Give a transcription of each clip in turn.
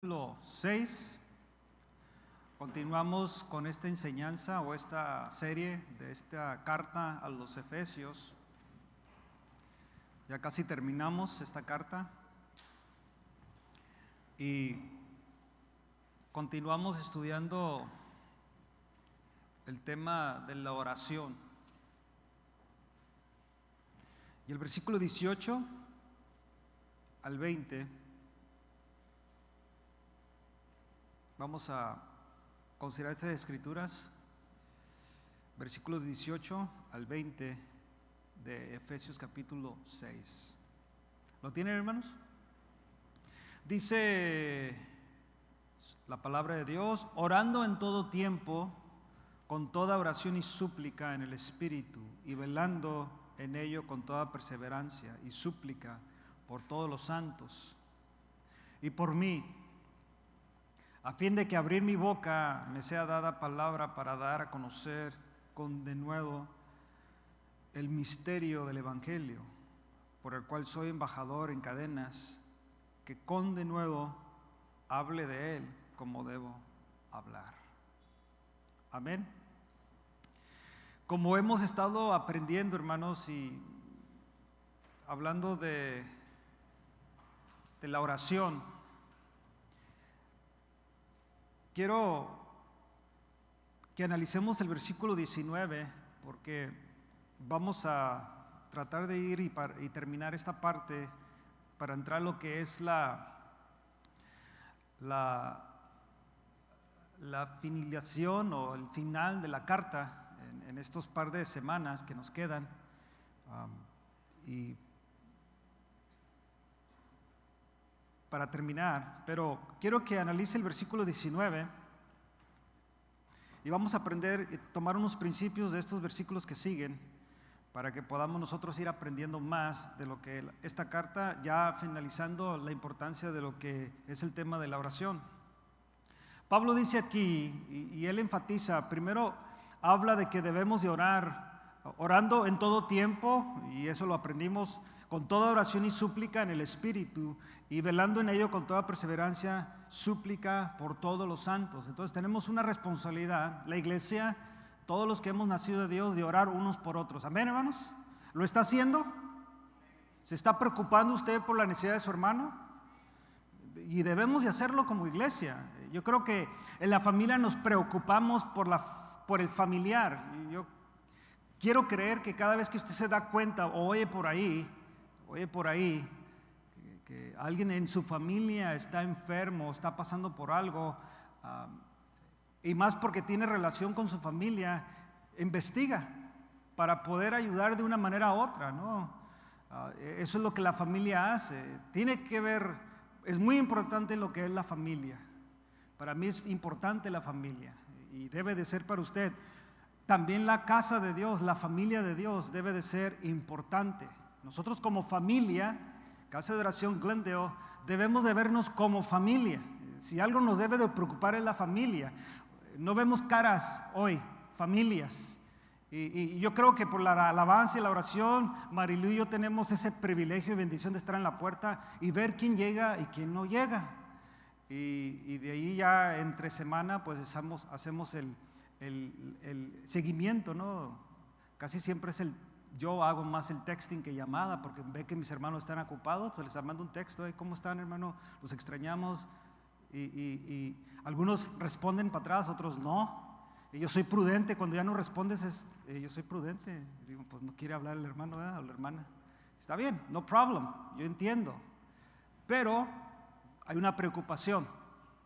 Capítulo 6. Continuamos con esta enseñanza o esta serie de esta carta a los Efesios. Ya casi terminamos esta carta y continuamos estudiando el tema de la oración. Y el versículo 18 al 20 vamos a considerar estas escrituras, versículos 18 al 20 de Efesios capítulo 6. ¿Lo tienen, hermanos? Dice la palabra de Dios: orando en todo tiempo, con toda oración y súplica en el Espíritu, y velando en ello con toda perseverancia y súplica por todos los santos y por mí, a fin de que abrir mi boca me sea dada palabra para dar a conocer con denuedo el misterio del Evangelio, por el cual soy embajador en cadenas, que con denuedo hable de él como debo hablar. Amén. Como hemos estado aprendiendo, hermanos, y hablando de la oración, quiero que analicemos el versículo 19, porque vamos a tratar de ir y terminar esta parte para entrar a lo que es la finalización o el final de la carta en estos par de semanas que nos quedan. Y para terminar, pero quiero que analice el versículo 19 y vamos a aprender y tomar unos principios de estos versículos que siguen para que podamos nosotros ir aprendiendo más de lo que esta carta, ya finalizando la importancia de lo que es el tema de la oración. Pablo dice aquí, y él enfatiza, primero habla de que debemos de orar, orando en todo tiempo, y eso lo aprendimos, con toda oración y súplica en el Espíritu, y velando en ello con toda perseverancia, súplica por todos los santos. Entonces tenemos una responsabilidad, la iglesia, todos los que hemos nacido de Dios, de orar unos por otros. Amén, hermanos. ¿Lo está haciendo? ¿Se está preocupando usted por la necesidad de su hermano? Y debemos de hacerlo como iglesia. Yo creo que en la familia nos preocupamos por el familiar. Yo quiero creer que cada vez que usted se da cuenta o oye por ahí que alguien en su familia está enfermo, está pasando por algo, y más porque tiene relación con su familia, investiga para poder ayudar de una manera u otra, ¿no? Eso es lo que la familia hace. Tiene que ver, es muy importante lo que es la familia. Para mí es importante la familia y debe de ser para usted. También la casa de Dios, la familia de Dios debe de ser importante. Nosotros como familia, Casa de Oración Glendale, debemos de vernos como familia. Si algo nos debe de preocupar es la familia. No vemos caras hoy, familias. Y yo creo que por la alabanza y la oración, Marilu y yo tenemos ese privilegio y bendición de estar en la puerta y ver quién llega y quién no llega. Y de ahí ya entre semana pues hacemos el seguimiento, ¿no? Casi siempre yo hago más el texting que llamada, porque ve que mis hermanos están ocupados, pues les mando un texto: ¿cómo están, hermano? Los extrañamos. Y algunos responden para atrás, otros no. Y yo soy prudente, cuando ya no respondes yo soy prudente. Digo, pues no quiere hablar el hermano, ¿verdad? O la hermana. Está bien, no problem, yo entiendo. Pero hay una preocupación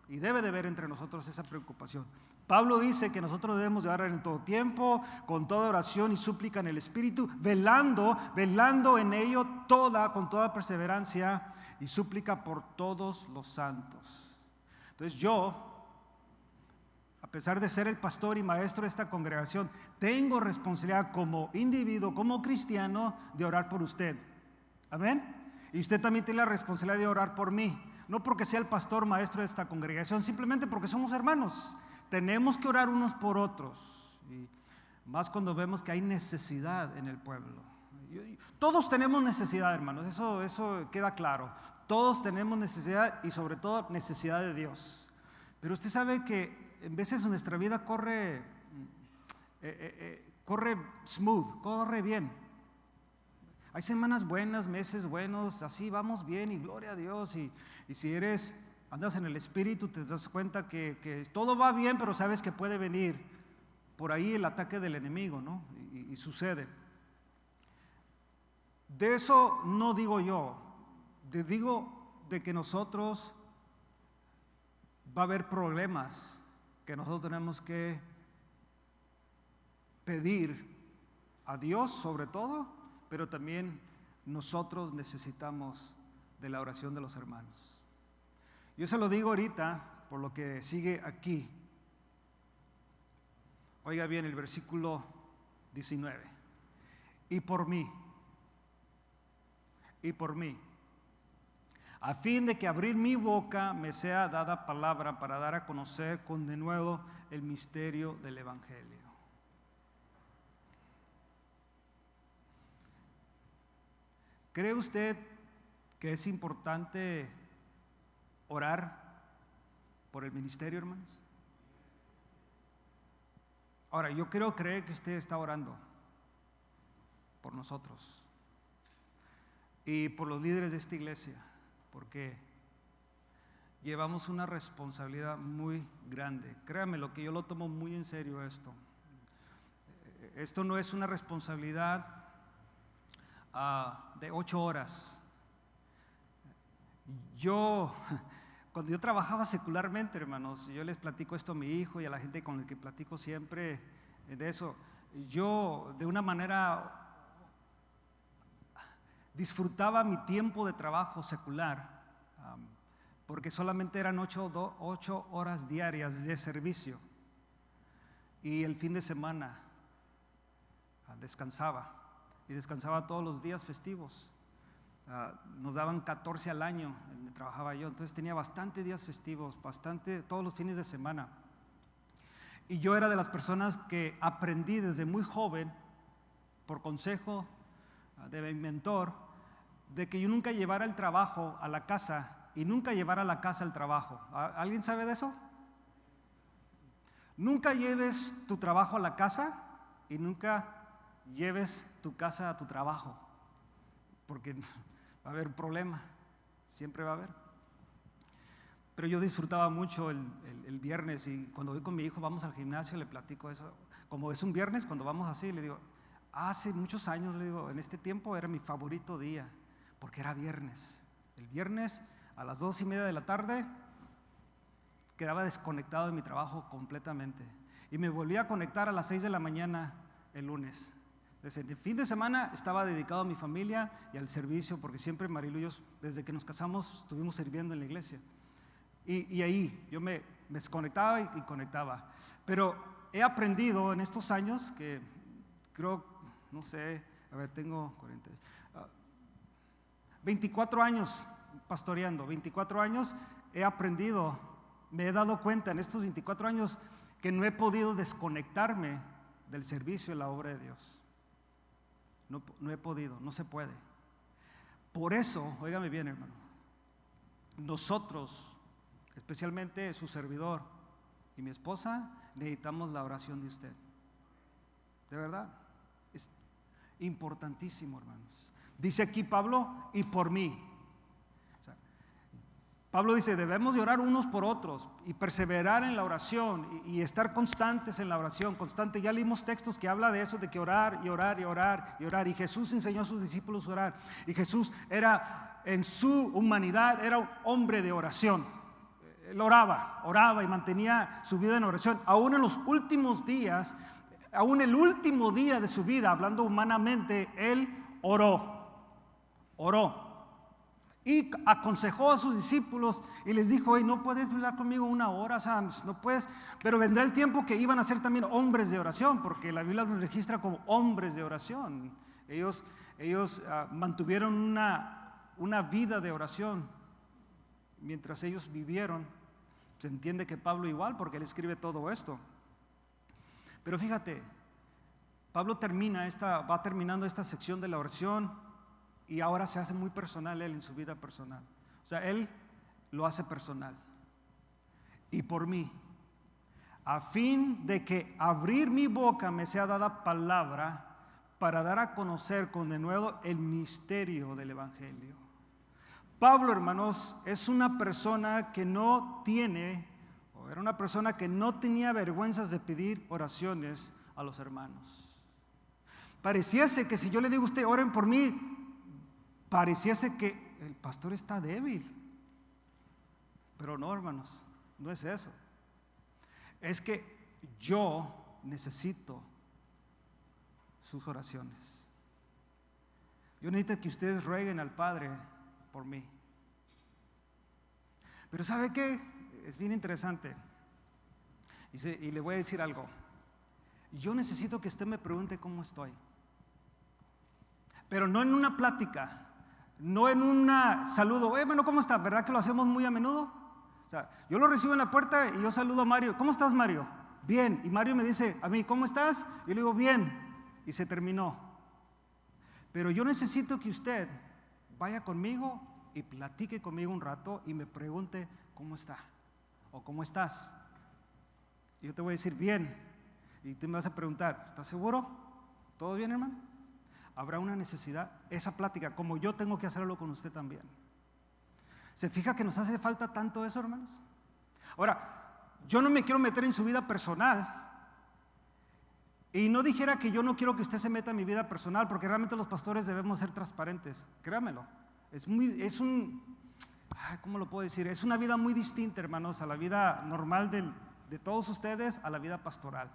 y debe de haber entre nosotros esa preocupación. Pablo dice que nosotros debemos de orar en todo tiempo, con toda oración y súplica en el Espíritu, velando en ello con toda perseverancia y súplica por todos los santos. Entonces yo, a pesar de ser el pastor y maestro de esta congregación, tengo responsabilidad como individuo, como cristiano, de orar por usted. Amén. Y usted también tiene la responsabilidad de orar por mí. No porque sea el pastor maestro de esta congregación, simplemente porque somos hermanos. Tenemos que orar unos por otros, y más cuando vemos que hay necesidad en el pueblo. Todos tenemos necesidad, hermanos, eso queda claro. Todos tenemos necesidad y sobre todo necesidad de Dios. Pero usted sabe que en veces nuestra vida corre smooth, corre bien. Hay semanas buenas, meses buenos, así vamos bien y gloria a Dios. Y si andas en el Espíritu, te das cuenta que todo va bien, pero sabes que puede venir por ahí el ataque del enemigo, ¿no? Y sucede. De eso no digo yo, digo de que nosotros va a haber problemas que nosotros tenemos que pedir a Dios sobre todo, pero también nosotros necesitamos de la oración de los hermanos. Yo se lo digo ahorita por lo que sigue aquí. Oiga bien el versículo 19. Y por mí, a fin de que abrir mi boca me sea dada palabra para dar a conocer con denuedo el misterio del Evangelio. ¿Cree usted que es importante orar por el ministerio, hermanos? Ahora, yo quiero creer que usted está orando por nosotros y por los líderes de esta iglesia, porque llevamos una responsabilidad muy grande. Créame, lo que yo lo tomo muy en serio esto. Esto no es una responsabilidad de 8 horas. Cuando yo trabajaba secularmente, hermanos, yo les platico esto a mi hijo y a la gente con la que platico siempre de eso. Yo de una manera disfrutaba mi tiempo de trabajo secular, porque solamente eran 8 horas diarias de servicio, y el fin de semana descansaba, y descansaba todos los días festivos. Nos daban 14 al año donde trabajaba yo, entonces tenía bastante días festivos, todos los fines de semana. Y yo era de las personas que aprendí desde muy joven, por consejo de mi mentor, de que yo nunca llevara el trabajo a la casa y nunca llevara la casa al trabajo. ¿Alguien sabe de eso? Nunca lleves tu trabajo a la casa y nunca lleves tu casa a tu trabajo, porque va a haber un problema, siempre va a haber. Pero yo disfrutaba mucho el viernes, y cuando voy con mi hijo, vamos al gimnasio, le platico eso. Como es un viernes, cuando vamos así, le digo, hace muchos años, le digo, en este tiempo era mi favorito día, porque era viernes. El viernes a las 2:30 de la tarde quedaba desconectado de mi trabajo completamente, y me volví a conectar a las 6 de la mañana el lunes. Entonces, el fin de semana estaba dedicado a mi familia y al servicio, porque siempre Marilu y yo, desde que nos casamos, estuvimos sirviendo en la iglesia. Y ahí yo me desconectaba y conectaba. Pero he aprendido en estos años que creo, no sé, tengo 24 años pastoreando, 24 años he aprendido, me he dado cuenta en estos 24 años que no he podido desconectarme del servicio y la obra de Dios. No he podido, no se puede. Por eso, óigame bien, hermano, nosotros, especialmente su servidor y mi esposa, necesitamos la oración de usted. De verdad, es importantísimo, hermanos. Dice aquí Pablo, y por mí. Pablo dice, debemos de orar unos por otros y perseverar en la oración y estar constantes en la oración, constante. Ya leímos textos que habla de eso, de que orar y orar y orar y orar. Y Jesús enseñó a sus discípulos a orar. Y Jesús era, en su humanidad, era un hombre de oración. Él oraba y mantenía su vida en oración. Aún en los últimos días, aún el último día de su vida, hablando humanamente, él oró. Y aconsejó a sus discípulos y les dijo, no puedes hablar conmigo 1 hora, o sea, no puedes, pero vendrá el tiempo que iban a ser también hombres de oración, porque la Biblia los registra como hombres de oración. Ellos mantuvieron una vida de oración mientras ellos vivieron. Se entiende que Pablo igual, porque él escribe todo esto. Pero fíjate, Pablo va terminando esta sección de la oración, y ahora se hace muy personal él en su vida personal. O sea, Él lo hace personal. Y por mí, a fin de que abrir mi boca me sea dada palabra para dar a conocer con denuedo el misterio del Evangelio. Pablo, hermanos, es una persona que no tiene, o era una persona que no tenía vergüenzas de pedir oraciones a los hermanos. Pareciese que si yo le digo a usted, oren por mí, pareciese que el pastor está débil. Pero no, hermanos, no es eso. Es que yo necesito sus oraciones. Yo necesito que ustedes rueguen al Padre por mí. Pero ¿sabe qué? Es bien interesante. Y le voy a decir algo. Yo necesito que usted me pregunte cómo estoy. Pero no en una plática, no en un saludo. Bueno, ¿cómo está? ¿Verdad que lo hacemos muy a menudo? O sea, yo lo recibo en la puerta y yo saludo a Mario. ¿Cómo estás, Mario? Bien. Y Mario me dice a mí, ¿cómo estás? Y yo le digo, bien. Y se terminó. Pero yo necesito que usted vaya conmigo y platique conmigo un rato y me pregunte cómo está o cómo estás. Y yo te voy a decir, bien. Y tú me vas a preguntar, ¿estás seguro? ¿Todo bien, hermano? Habrá una necesidad, esa plática, como yo tengo que hacerlo con usted también. ¿Se fija que nos hace falta tanto eso, hermanos? Ahora, yo no me quiero meter en su vida personal. Y no dijera que yo no quiero que usted se meta en mi vida personal, porque realmente los pastores debemos ser transparentes, créamelo. ¿Cómo lo puedo decir? Es una vida muy distinta, hermanos, a la vida normal de todos ustedes, a la vida pastoral.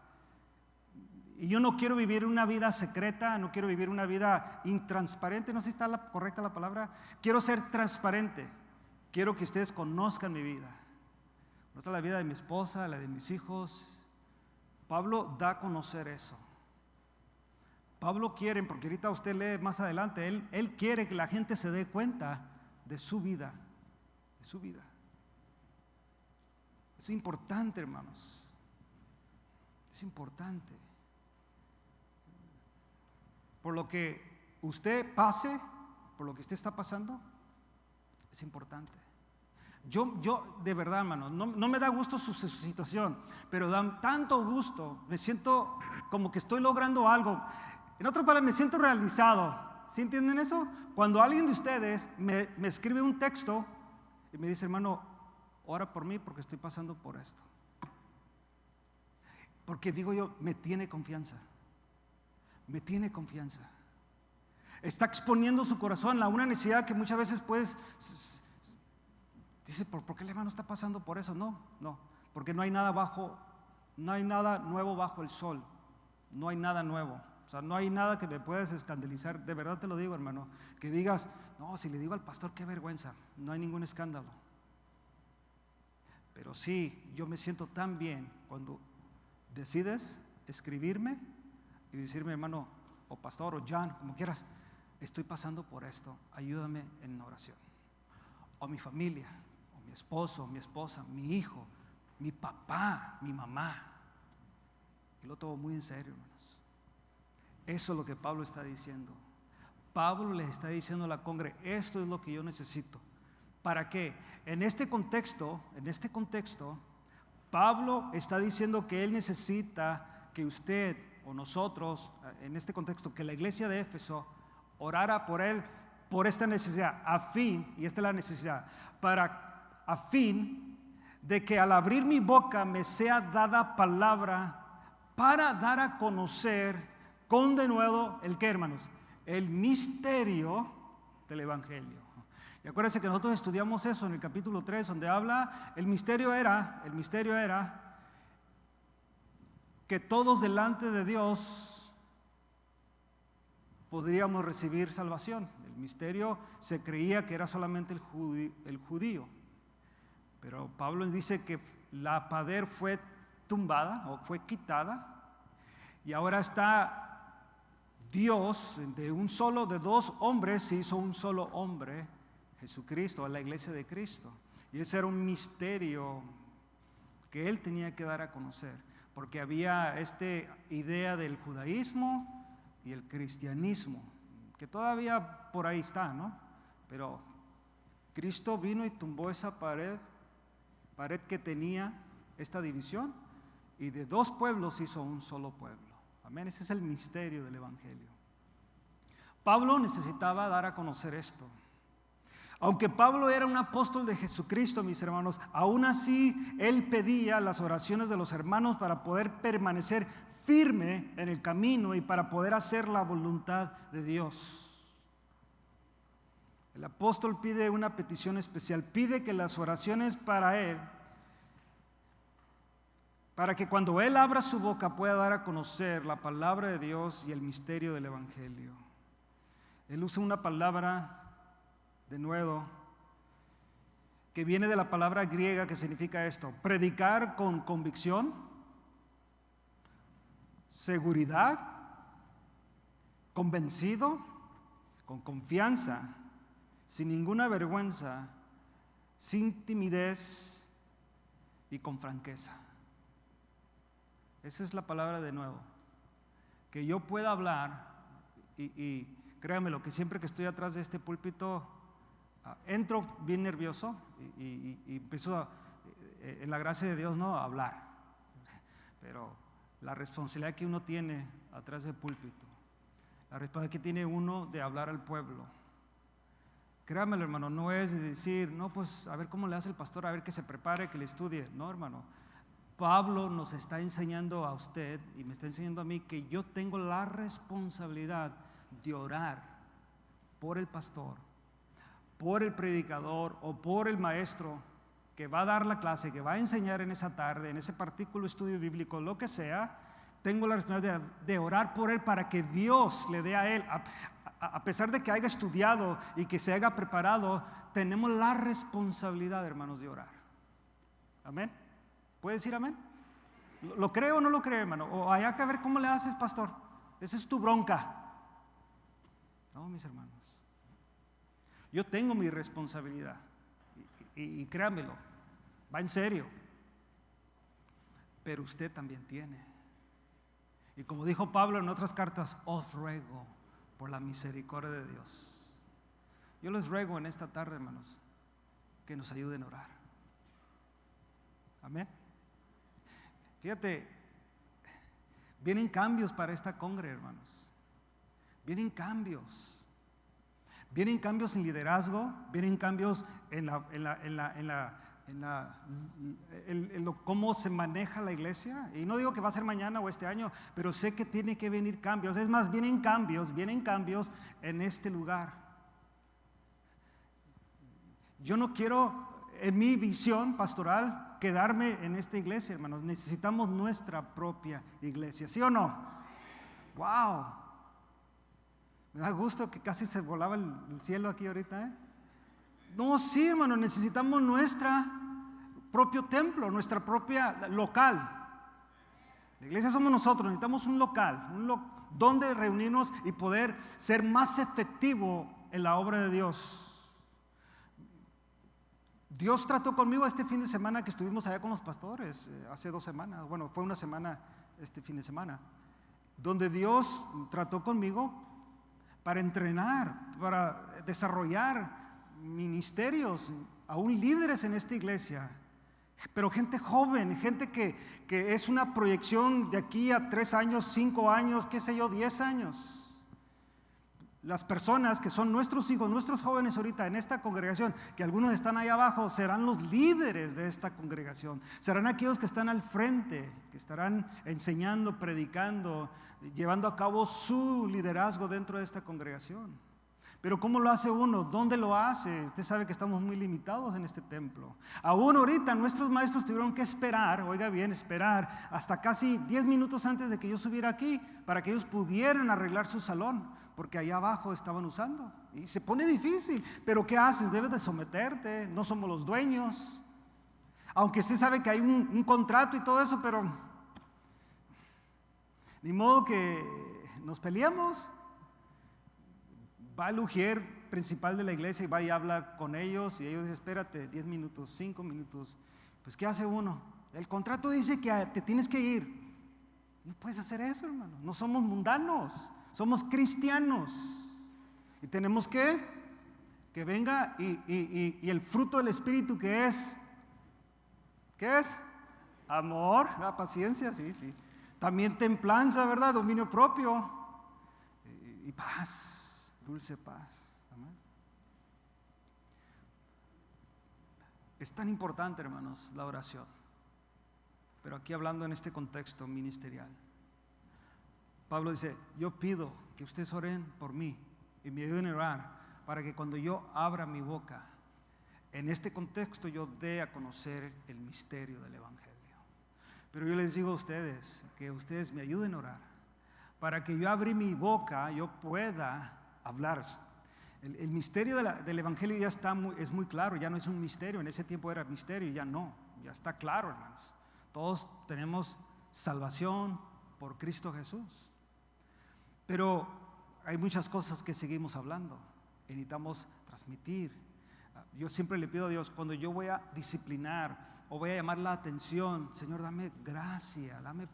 Y yo no quiero vivir una vida secreta, no quiero vivir una vida intransparente, no sé si está correcta la palabra. Quiero ser transparente, quiero que ustedes conozcan mi vida. Conozcan la vida de mi esposa, la de mis hijos. Pablo da a conocer eso. Pablo quiere, porque ahorita usted lee más adelante, él quiere que la gente se dé cuenta de su vida, de su vida. Es importante, hermanos, es importante. Por lo que usted pase, por lo que usted está pasando, es importante. Yo de verdad, hermano, no me da gusto su situación, pero da tanto gusto, me siento como que estoy logrando algo. En otras palabras, me siento realizado. ¿Sí entienden eso? Cuando alguien de ustedes me escribe un texto y me dice, hermano, ora por mí porque estoy pasando por esto. Porque digo yo, me tiene confianza. Me tiene confianza. Está exponiendo su corazón a una necesidad que muchas veces pues dice, ¿por qué el hermano está pasando por eso? No, porque no hay nada nuevo bajo el sol. No hay nada nuevo. O sea, no hay nada que me puedas escandalizar. De verdad te lo digo, hermano. Que digas, no, si le digo al pastor, qué vergüenza. No hay ningún escándalo. Pero sí, yo me siento tan bien cuando decides escribirme y decirme, hermano, o pastor, o Jan, como quieras, estoy pasando por esto, ayúdame en oración. O mi familia, o mi esposo, mi esposa, mi hijo, mi papá, mi mamá. Y lo tomo muy en serio, hermanos. Eso es lo que Pablo está diciendo. Pablo les está diciendo a la congre, esto es lo que yo necesito. ¿Para qué? En este contexto, Pablo está diciendo que él necesita que usted o nosotros, en este contexto, que la iglesia de Éfeso orara por él, por esta necesidad, y esta es la necesidad, a fin de que al abrir mi boca me sea dada palabra para dar a conocer con denuedo el qué, hermanos, el misterio del Evangelio. Y acuérdense que nosotros estudiamos eso en el capítulo 3, donde habla, el misterio era que todos delante de Dios podríamos recibir salvación. El misterio se creía que era solamente el judío. Pero Pablo dice que la pader fue tumbada o fue quitada y ahora está Dios de dos hombres se hizo un solo hombre, Jesucristo, a la iglesia de Cristo. Y ese era un misterio que él tenía que dar a conocer, porque había esta idea del judaísmo y el cristianismo, que todavía por ahí está, ¿no? Pero Cristo vino y tumbó esa pared que tenía esta división, y de dos pueblos hizo un solo pueblo. Amén, ese es el misterio del Evangelio. Pablo necesitaba dar a conocer esto. Aunque Pablo era un apóstol de Jesucristo, mis hermanos, aún así él pedía las oraciones de los hermanos para poder permanecer firme en el camino y para poder hacer la voluntad de Dios. El apóstol pide una petición especial, pide que las oraciones para él, para que cuando él abra su boca pueda dar a conocer la palabra de Dios y el misterio del Evangelio. Él usa una palabra, de nuevo, que viene de la palabra griega que significa esto: predicar con convicción, seguridad, convencido, con confianza, sin ninguna vergüenza, sin timidez y con franqueza. Esa es la palabra de nuevo. Que yo pueda hablar, y créanme, lo que siempre que estoy atrás de este púlpito, entro bien nervioso y empiezo en la gracia de Dios a hablar. Pero la responsabilidad que uno tiene atrás del púlpito, la responsabilidad que tiene uno de hablar al pueblo, créanmelo, hermano, no es de decir, no, pues a ver cómo le hace el pastor, a ver que se prepare, que le estudie. No, hermano, Pablo nos está enseñando a usted y me está enseñando a mí que yo tengo la responsabilidad de orar por el pastor, por el predicador o por el maestro que va a dar la clase, que va a enseñar en esa tarde, en ese partículo estudio bíblico, lo que sea. Tengo la responsabilidad de orar por él para que Dios le dé a él, a pesar de que haya estudiado y que se haya preparado, tenemos la responsabilidad, hermanos, de orar. Amén. ¿Puede decir amén? ¿Lo cree o no lo cree, hermano? O hay que ver cómo le haces, pastor. Esa es tu bronca. No, mis hermanos, yo tengo mi responsabilidad y créanmelo, va en serio, pero usted también tiene. Y como dijo Pablo en otras cartas, os ruego por la misericordia de Dios. Yo les ruego en esta tarde, hermanos, que nos ayuden a orar. Amén. Fíjate, vienen cambios para esta congre, hermanos. Vienen cambios. Vienen cambios en liderazgo, vienen cambios en cómo se maneja la iglesia. Y no digo que va a ser mañana o este año, pero sé que tiene que venir cambios. Es más, vienen cambios en este lugar. Yo no quiero, en mi visión pastoral, quedarme en esta iglesia, hermanos. Necesitamos nuestra propia iglesia, ¿sí o no? ¡Wow! Me da gusto que casi se volaba el cielo aquí ahorita, ¿eh? No, sí, hermano, necesitamos nuestro propio templo, nuestra propia local. La iglesia somos nosotros, necesitamos un local, donde reunirnos y poder ser más efectivo en la obra de Dios. Dios trató conmigo este fin de semana que estuvimos allá con los pastores, hace 2 semanas, bueno, fue una semana este fin de semana, donde Dios trató conmigo para entrenar, para desarrollar ministerios, aún líderes en esta iglesia, pero gente joven, gente que es una proyección de aquí a 3 años, 5 años, qué sé yo, 10 años. Las personas que son nuestros hijos, nuestros jóvenes ahorita en esta congregación, que algunos están ahí abajo, serán los líderes de esta congregación, serán aquellos que están al frente, que estarán enseñando, predicando, llevando a cabo su liderazgo dentro de esta congregación. Pero ¿cómo lo hace uno? ¿Dónde lo hace? Usted sabe que estamos muy limitados en este templo. Aún ahorita nuestros maestros tuvieron que esperar, oiga bien, esperar hasta casi 10 minutos antes de que yo subiera aquí para que ellos pudieran arreglar su salón, porque allá abajo estaban usando. Y se pone difícil, pero ¿qué haces? Debes de someterte, no somos los dueños. Aunque usted sabe que hay un contrato y todo eso, pero ni modo que nos peleamos. Va el ujier principal de la iglesia y va y habla con ellos y ellos dicen, espérate, 10 minutos, 5 minutos. Pues ¿qué hace uno? El contrato dice que te tienes que ir. No puedes hacer eso, hermano. No somos mundanos, somos cristianos. Y tenemos que que venga y el fruto del Espíritu que es, ¿qué es? Amor, la paciencia, sí. También templanza, ¿verdad? Dominio propio y paz, dulce paz. Amén. Es tan importante, hermanos, la oración. Pero aquí hablando en este contexto ministerial, Pablo dice, yo pido que ustedes oren por mí y me ayuden a orar para que cuando yo abra mi boca, en este contexto yo dé a conocer el misterio del Evangelio. Pero yo les digo a ustedes que ustedes me ayuden a orar para que yo abra mi boca, yo pueda hablar. El misterio del Evangelio ya es muy claro, ya no es un misterio. En ese tiempo era misterio, ya no, ya está claro, hermanos. Todos tenemos salvación por Cristo Jesús. Pero hay muchas cosas que seguimos hablando y necesitamos transmitir. Yo siempre le pido a Dios, cuando yo voy a disciplinar o voy a llamar la atención, Señor, dame gracia, dame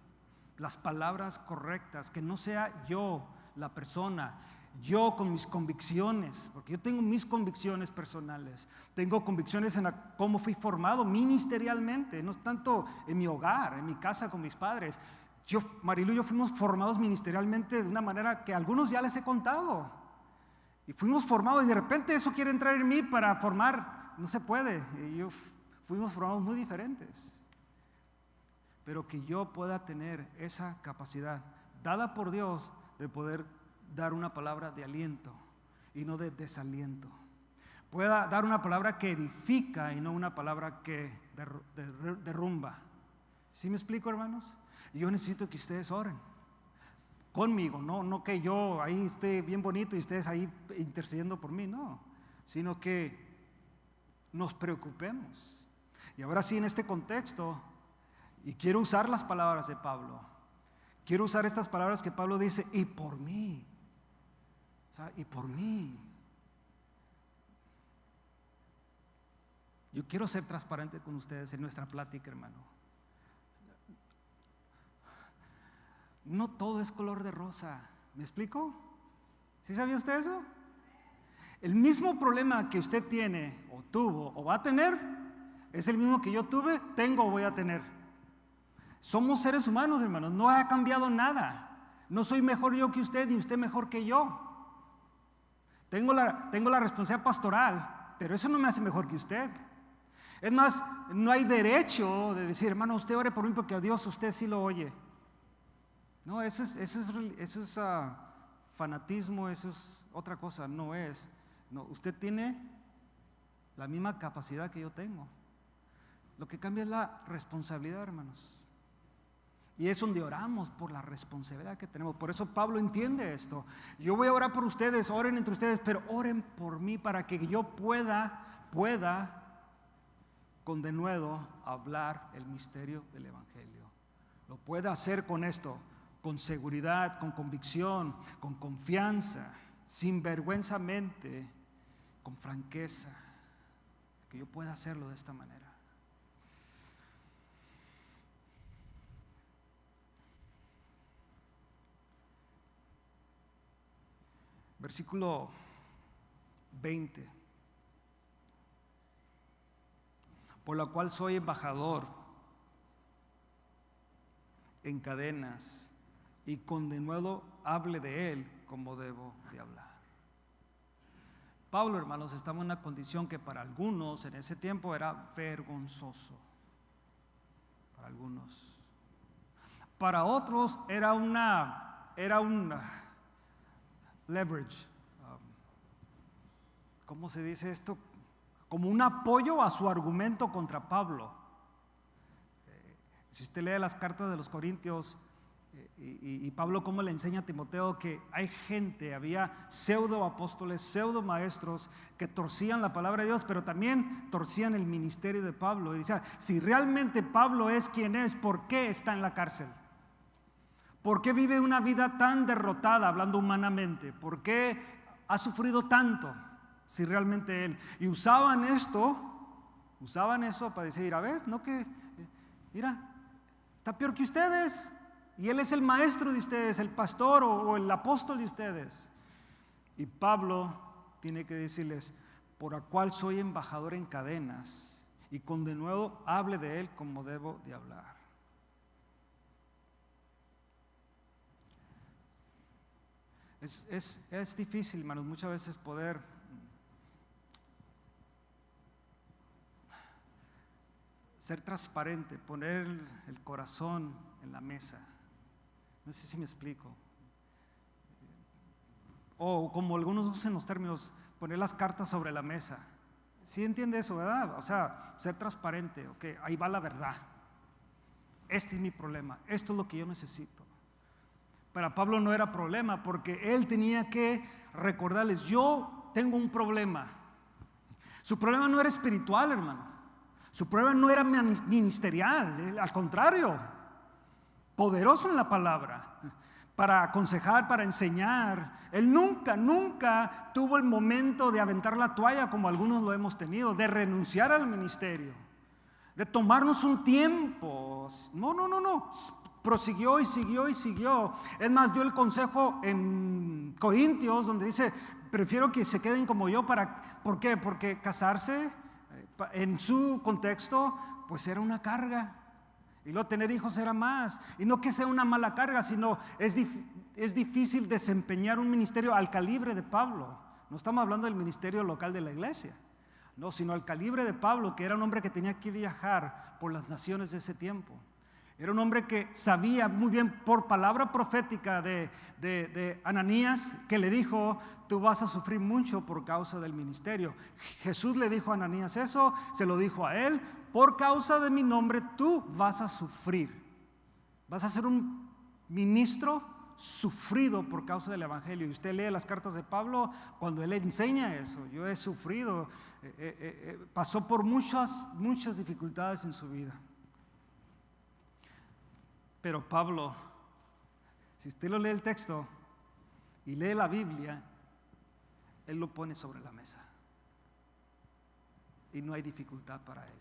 las palabras correctas, que no sea yo la persona, yo con mis convicciones, porque yo tengo mis convicciones personales, tengo convicciones en cómo fui formado ministerialmente, no es tanto en mi hogar, en mi casa con mis padres. Marilu y yo fuimos formados ministerialmente de una manera que a algunos ya les he contado, y fuimos formados y de repente eso quiere entrar en mí para formar, no se puede. Fuimos formados muy diferentes, pero que yo pueda tener esa capacidad dada por Dios de poder dar una palabra de aliento y no de desaliento, pueda dar una palabra que edifica y no una palabra que derrumba. ¿Sí me explico, hermanos? Y yo necesito que ustedes oren conmigo, no que yo ahí esté bien bonito y ustedes ahí intercediendo por mí, no, sino que nos preocupemos. Y ahora sí, en este contexto, y quiero usar las palabras de Pablo, quiero usar estas palabras que Pablo dice, y por mí, o sea, y por mí. Yo quiero ser transparente con ustedes en nuestra plática, hermano. No todo es color de rosa, ¿me explico? ¿Sí sabía usted eso? El mismo problema que usted tiene, o tuvo, o va a tener, es el mismo que yo tuve, tengo o voy a tener. Somos seres humanos, hermanos, no ha cambiado nada. No soy mejor yo que usted, ni usted mejor que yo. Tengo la responsabilidad pastoral, pero eso no me hace mejor que usted. Es más, no hay derecho de decir, hermano, usted ore por mí porque a Dios usted sí lo oye. No, eso es fanatismo, eso es otra cosa, no es. No, usted tiene la misma capacidad que yo tengo. Lo que cambia es la responsabilidad, hermanos. Y es donde oramos por la responsabilidad que tenemos. Por eso Pablo entiende esto. Yo voy a orar por ustedes, oren entre ustedes, pero oren por mí para que yo pueda con denuedo hablar el misterio del Evangelio. Lo pueda hacer con esto, con seguridad, con convicción, con confianza, sinvergüenzamente, con franqueza. Que yo pueda hacerlo de esta manera. Versículo 20. Por la cual soy embajador en cadenas y con denuedo hable de él como debo de hablar. Pablo, hermanos, estaba en una condición que para algunos en ese tiempo era vergonzoso. Para algunos. Para otros era un leverage, ¿cómo se dice esto? Como un apoyo a su argumento contra Pablo. Si usted lee las cartas de los Corintios y Pablo cómo le enseña a Timoteo que hay gente, había pseudo apóstoles, pseudo maestros que torcían la palabra de Dios, pero también torcían el ministerio de Pablo. Y decía, si realmente Pablo es quien es, ¿por qué está en la cárcel? ¿Por qué vive una vida tan derrotada, hablando humanamente? ¿Por qué ha sufrido tanto? Si realmente él. Y usaban eso para decir, mira, ¿ves? No que, mira, está peor que ustedes. Y él es el maestro de ustedes, el pastor o el apóstol de ustedes. Y Pablo tiene que decirles, por la cual soy embajador en cadenas, y con de nuevo hable de él como debo de hablar. Es difícil, hermanos, muchas veces poder ser transparente, poner el corazón en la mesa. No sé si me explico. O como algunos usan los términos, poner las cartas sobre la mesa. ¿Sí entiende eso, verdad? O sea, ser transparente, ok, ahí va la verdad. Este es mi problema, esto es lo que yo necesito. Para Pablo no era problema, porque él tenía que recordarles, yo tengo un problema. Su problema no era espiritual, hermano. Su problema no era ministerial, al contrario, poderoso en la palabra, para aconsejar, para enseñar. Él nunca tuvo el momento de aventar la toalla como algunos lo hemos tenido, de renunciar al ministerio, de tomarnos un tiempo. No. Prosiguió y siguió. Es más, dio el consejo en Corintios donde dice, prefiero que se queden como yo. ¿Por qué? Porque casarse en su contexto pues era una carga, y luego tener hijos era más, y no que sea una mala carga, sino es difícil desempeñar un ministerio al calibre de Pablo. No estamos hablando del ministerio local de la iglesia, no, sino al calibre de Pablo, que era un hombre que tenía que viajar por las naciones de ese tiempo. Era un hombre que sabía muy bien por palabra profética de Ananías, que le dijo, tú vas a sufrir mucho por causa del ministerio. Jesús le dijo a Ananías eso, se lo dijo a él, por causa de mi nombre tú vas a sufrir. Vas a ser un ministro sufrido por causa del evangelio. Y usted lee las cartas de Pablo cuando él enseña eso. Yo he sufrido, pasó por muchas dificultades en su vida. Pero Pablo, si usted lo lee el texto y lee la Biblia, él lo pone sobre la mesa y no hay dificultad para él.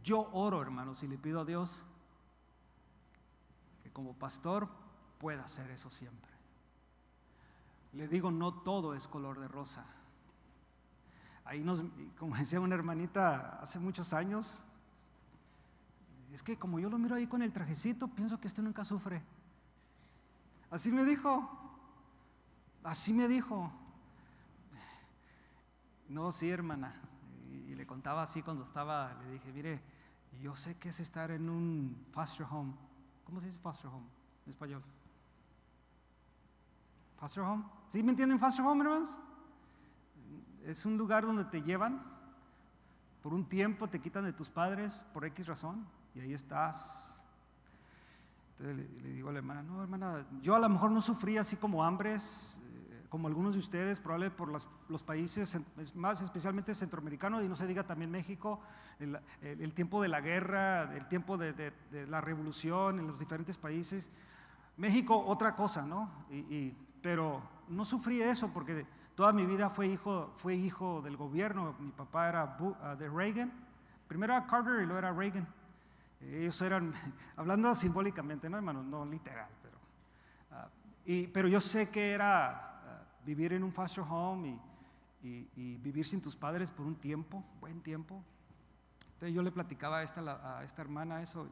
Yo oro, hermanos, y le pido a Dios que como pastor pueda hacer eso siempre. Le digo, no todo es color de rosa. Ahí como decía una hermanita hace muchos años, es que como yo lo miro ahí con el trajecito, pienso que este nunca sufre. Así me dijo. No, sí, hermana. Y le contaba así cuando estaba, le dije, mire, yo sé que es estar en un foster home. ¿Cómo se dice foster home en español? Foster home. ¿Sí me entienden foster home, hermanos? Es un lugar donde te llevan por un tiempo, te quitan de tus padres por X razón. Y ahí estás. Entonces le digo a la hermana, no, hermana, yo a lo mejor no sufrí así como hambres, como algunos de ustedes, probablemente por los países, más especialmente centroamericanos, y no se diga también México, el tiempo de la guerra, el tiempo de la revolución en los diferentes países. México, otra cosa, ¿no? Pero no sufrí eso porque toda mi vida fue hijo del gobierno. Mi papá era de Reagan, primero era Carter y luego era Reagan. Ellos eran, hablando simbólicamente, no, hermano, no literal, pero yo sé que era vivir en un foster home y vivir sin tus padres por un tiempo, buen tiempo. Entonces yo le platicaba a esta hermana eso,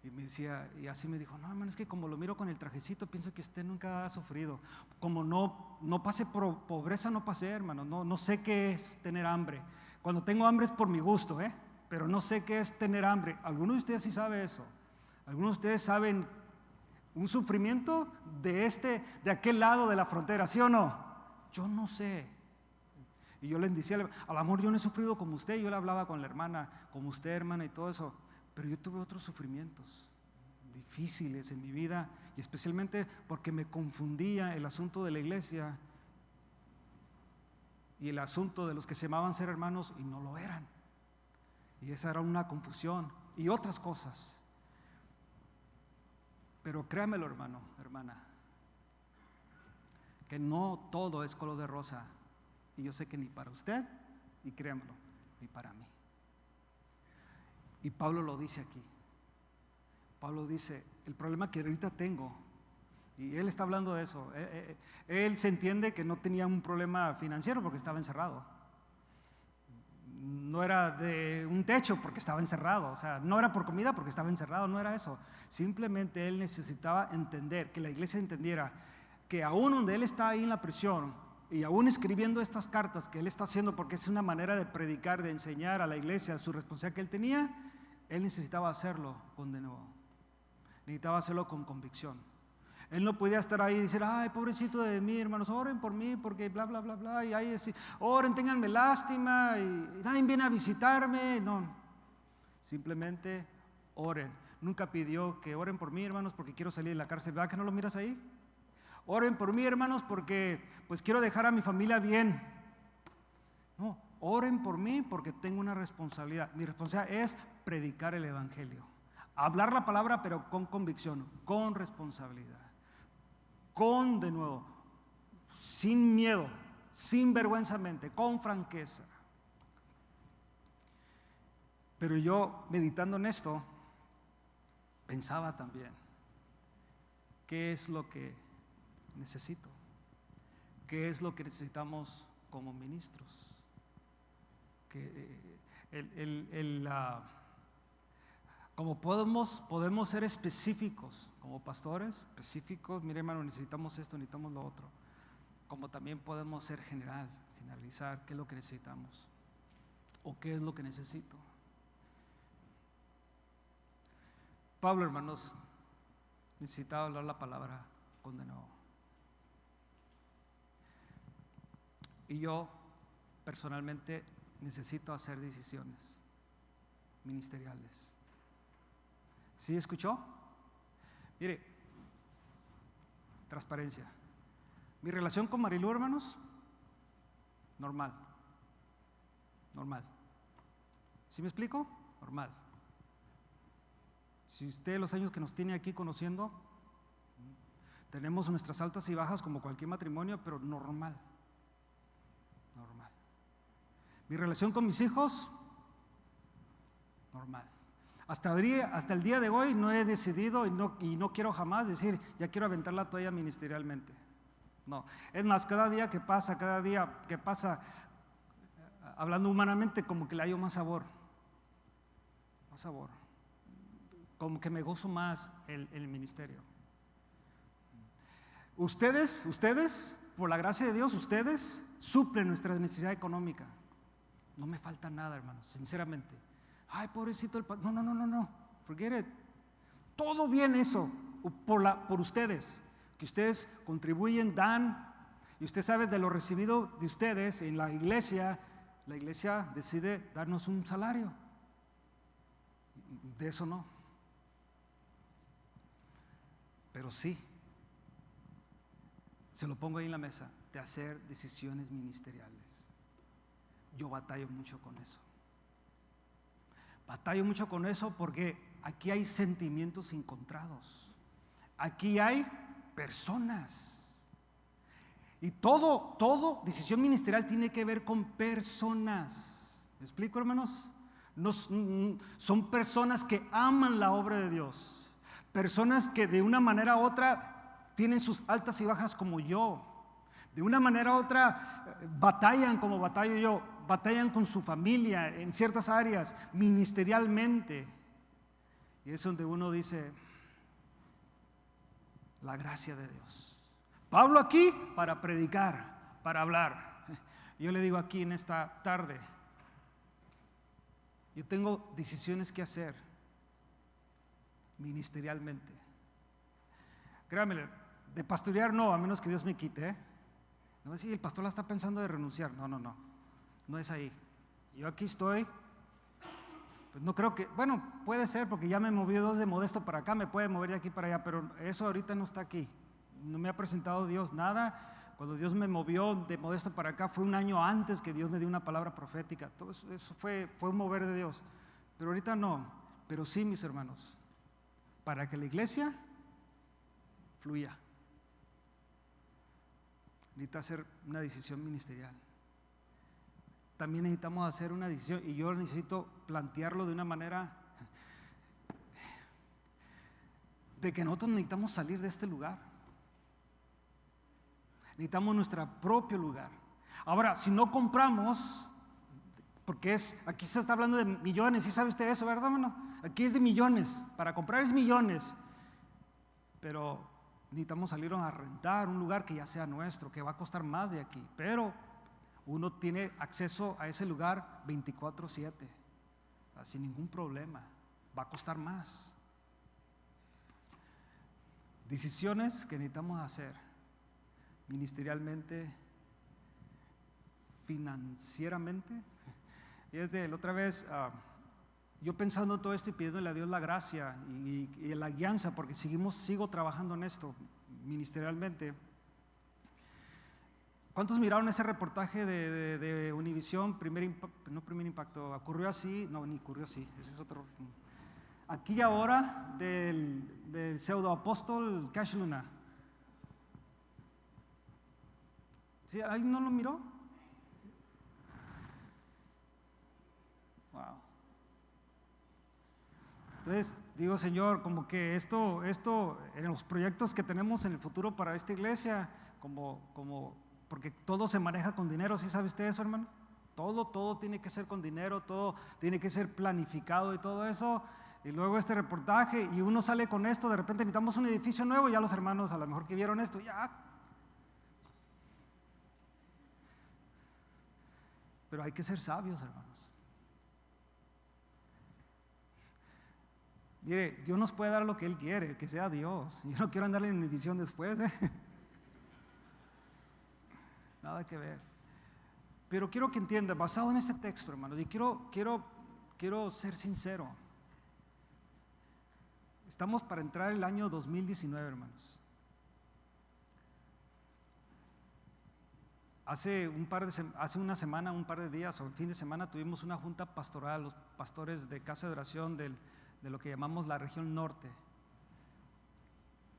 y me decía, y así me dijo, no, hermano, es que como lo miro con el trajecito, pienso que usted nunca ha sufrido. Como no pasé por pobreza, no pasé, hermano, no sé qué es tener hambre. Cuando tengo hambre es por mi gusto, pero no sé qué es tener hambre. Algunos de ustedes sí saben eso. Algunos de ustedes saben un sufrimiento de aquel lado de la frontera, ¿sí o no? Yo no sé. Y yo les decía, a lo mejor yo no he sufrido como usted. Yo le hablaba con la hermana, como usted, hermana, y todo eso. Pero yo tuve otros sufrimientos difíciles en mi vida, y especialmente porque me confundía el asunto de la iglesia y el asunto de los que se llamaban ser hermanos y no lo eran. Y esa era una confusión y otras cosas. Pero créamelo, hermano, hermana, que no todo es color de rosa. Y yo sé que ni para usted, y créamelo, ni para mí. Y Pablo lo dice aquí. Pablo dice, el problema que ahorita tengo Y él está hablando de eso. Él se entiende que no tenía un problema financiero porque estaba encerrado. No era de un techo porque estaba encerrado. O sea, no era por comida porque estaba encerrado, no era eso. Simplemente él necesitaba entender, que la iglesia entendiera que aún donde él está ahí en la prisión y aún escribiendo estas cartas que él está haciendo porque es una manera de predicar, de enseñar a la iglesia su responsabilidad que él tenía, él necesitaba hacerlo con denuedo. Necesitaba hacerlo con convicción. Él no podía estar ahí y decir, ay, pobrecito de mí, hermanos, oren por mí, porque bla, bla, bla, bla, y ahí decir, oren, ténganme lástima, y nadie viene a visitarme. No, simplemente oren. Nunca pidió que oren por mí, hermanos, porque quiero salir de la cárcel. ¿Verdad que no lo miras ahí? Oren por mí, hermanos, porque pues quiero dejar a mi familia bien. No, oren por mí porque tengo una responsabilidad. Mi responsabilidad es predicar el evangelio. Hablar la palabra, pero con convicción, con responsabilidad. Con, de nuevo, sin miedo, sin vergüenzamente, con franqueza. Pero yo, meditando en esto, pensaba también, ¿qué es lo que necesito? ¿Qué es lo que necesitamos como ministros? Como podemos ser específicos, como pastores específicos, mire hermano, necesitamos esto, necesitamos lo otro. Como también podemos ser generalizar qué es lo que necesitamos o qué es lo que necesito. Pablo, hermanos, necesitaba hablar la palabra con denuedo. Y yo personalmente necesito hacer decisiones ministeriales. ¿Sí escuchó? Mire, transparencia. Mi relación con Marilu, hermanos, normal. ¿Sí me explico? Normal. Si usted los años que nos tiene aquí conociendo, tenemos nuestras altas y bajas como cualquier matrimonio, pero normal. Mi relación con mis hijos, normal. Hasta el día de hoy no he decidido y no quiero jamás decir, ya quiero aventar la toalla ministerialmente. No, es más, cada día que pasa, hablando humanamente, como que le hallo más sabor. Como que me gozo más el ministerio. Ustedes, por la gracia de Dios, ustedes suplen nuestra necesidad económica. No me falta nada, hermanos, sinceramente. Ay, pobrecito el pastor. No, forget it. Todo bien eso, por ustedes, que ustedes contribuyen, dan, y usted sabe de lo recibido de ustedes en la iglesia decide darnos un salario. De eso no. Pero sí, se lo pongo ahí en la mesa, de hacer decisiones ministeriales. Yo batallo mucho con eso. Porque aquí hay sentimientos encontrados. Aquí hay personas. Y todo decisión ministerial tiene que ver con personas. ¿Me explico, hermanos? Son personas que aman la obra de Dios. Personas que de una manera u otra tienen sus altas y bajas como yo. De una manera u otra batallan como batallo yo. Batallan con su familia en ciertas áreas, ministerialmente. Y es donde uno dice, la gracia de Dios. Pablo aquí para predicar, para hablar. Yo le digo aquí en esta tarde, yo tengo decisiones que hacer ministerialmente. Créanme, de pastorear no, a menos que Dios me quite. No es si el pastor la está pensando de renunciar. No es ahí. Yo aquí estoy. Pues no creo que, bueno, puede ser porque ya me movió Dios de Modesto para acá, me puede mover de aquí para allá, pero eso ahorita no está aquí. No me ha presentado Dios nada. Cuando Dios me movió de Modesto para acá fue un año antes que Dios me dio una palabra profética. Todo eso fue un mover de Dios. Pero ahorita no. Pero sí, mis hermanos, para que la iglesia fluya, necesita hacer una decisión ministerial. También necesitamos hacer una decisión, y yo necesito plantearlo de una manera de que nosotros necesitamos salir de este lugar. necesitamos nuestro propio lugar. Ahora, si no compramos, porque aquí se está hablando de millones, ¿sí sabe usted eso, verdad, hermano? Aquí es de millones, para comprar es millones, pero necesitamos salir a rentar un lugar que ya sea nuestro, que va a costar más de aquí, pero uno tiene acceso a ese lugar 24/7, sin ningún problema, va a costar más. Decisiones que necesitamos hacer ministerialmente, financieramente. Y desde la otra vez, yo pensando en todo esto y pidiéndole a Dios la gracia y la guianza, porque sigo trabajando en esto ministerialmente. ¿Cuántos miraron ese reportaje de Univisión, no Primer Impacto, ocurrió así? No, ni ocurrió así, ese es otro. Aquí y ahora, del pseudoapóstol Cash Luna. ¿Sí? ¿Alguien no lo miró? Wow. Entonces, digo, Señor, como que esto en los proyectos que tenemos en el futuro para esta iglesia, porque todo se maneja con dinero, ¿sí sabe usted eso, hermano? Todo tiene que ser con dinero, todo tiene que ser planificado y todo eso. Y luego este reportaje, y uno sale con esto, de repente necesitamos un edificio nuevo, ya los hermanos a lo mejor que vieron esto, ya. Pero hay que ser sabios, hermanos. Mire, Dios nos puede dar lo que Él quiere, que sea Dios. Yo no quiero andarle en mi visión después, Nada que ver. Pero quiero que entienda, basado en este texto, hermanos, y quiero ser sincero. Estamos para entrar el año 2019, hermanos. Hace una semana, un par de días o el fin de semana tuvimos una junta pastoral, los pastores de casa de oración de lo que llamamos la región norte.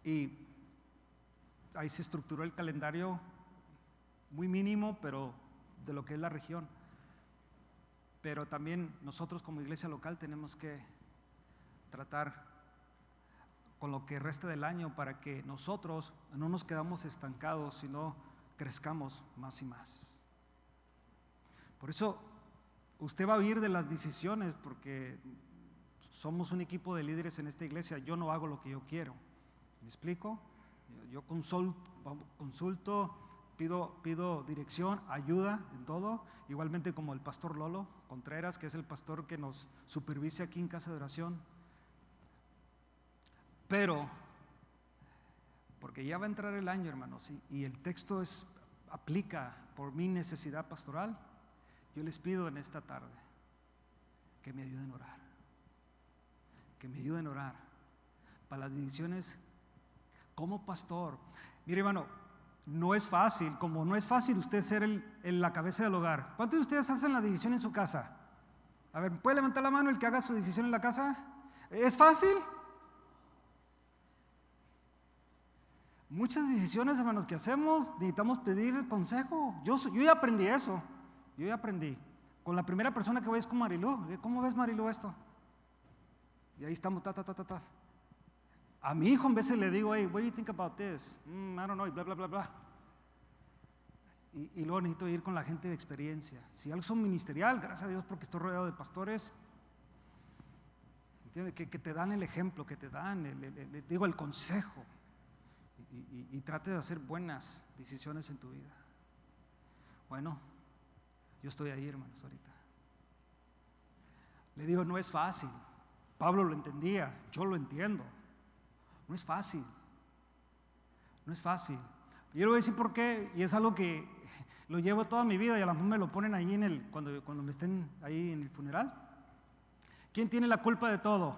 Y ahí se estructuró el calendario muy mínimo, pero de lo que es la región. Pero también nosotros como iglesia local tenemos que tratar con lo que resta del año para que nosotros no nos quedamos estancados, sino crezcamos más y más. Por eso usted va a oír de las decisiones, porque somos un equipo de líderes en esta iglesia. Yo no hago lo que yo quiero. ¿Me explico? Yo consulto, pido dirección, ayuda en todo, igualmente como el pastor Lolo Contreras, que es el pastor que nos supervisa aquí en Casa de Oración. Pero, porque ya va a entrar el año, hermanos, y el texto aplica por mi necesidad pastoral, yo les pido en esta tarde que me ayuden a orar. Que me ayuden a orar para las decisiones como pastor. Mire, hermano, no es fácil, como no es fácil usted ser la cabeza del hogar. ¿Cuántos de ustedes hacen la decisión en su casa? A ver, ¿puede levantar la mano el que haga su decisión en la casa? ¿Es fácil? Muchas decisiones, hermanos, que hacemos, necesitamos pedir consejo. Yo ya aprendí eso. Yo ya aprendí. Con la primera persona que voy es con Marilú. ¿Cómo ves, Marilú, esto? Y ahí estamos, A mi hijo en veces le digo, hey, what do you think about this? I don't know, y bla, bla, bla, bla. Y luego necesito ir con la gente de experiencia. Si algo son ministerial, gracias a Dios porque estoy rodeado de pastores, ¿entiendes? Que te dan el ejemplo, que te dan, digo, el consejo. Y trate de hacer buenas decisiones en tu vida. Bueno, yo estoy ahí, hermanos, ahorita. Le digo, no es fácil. Pablo lo entendía, yo lo entiendo. No es fácil. No es fácil. Yo le voy a decir por qué, y es algo que lo llevo toda mi vida y a lo mejor me lo ponen ahí cuando me estén ahí en el funeral. ¿Quién tiene la culpa de todo?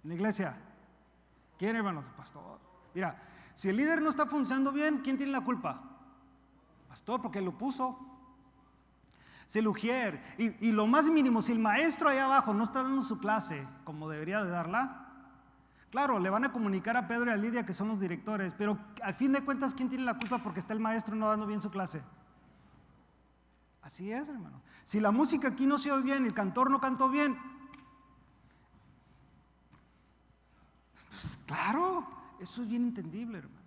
¿En la iglesia? ¿Quién, hermanos? El pastor. Mira, si el líder no está funcionando bien, ¿quién tiene la culpa? Pastor, porque lo puso. Si el ujier, y lo más mínimo, si el maestro allá abajo no está dando su clase como debería de darla, claro, le van a comunicar a Pedro y a Lidia que son los directores, pero al fin de cuentas, ¿quién tiene la culpa porque está el maestro no dando bien su clase? Así es, hermano. Si la música aquí no se oye bien, el cantor no cantó bien, pues claro, eso es bien entendible, hermanos.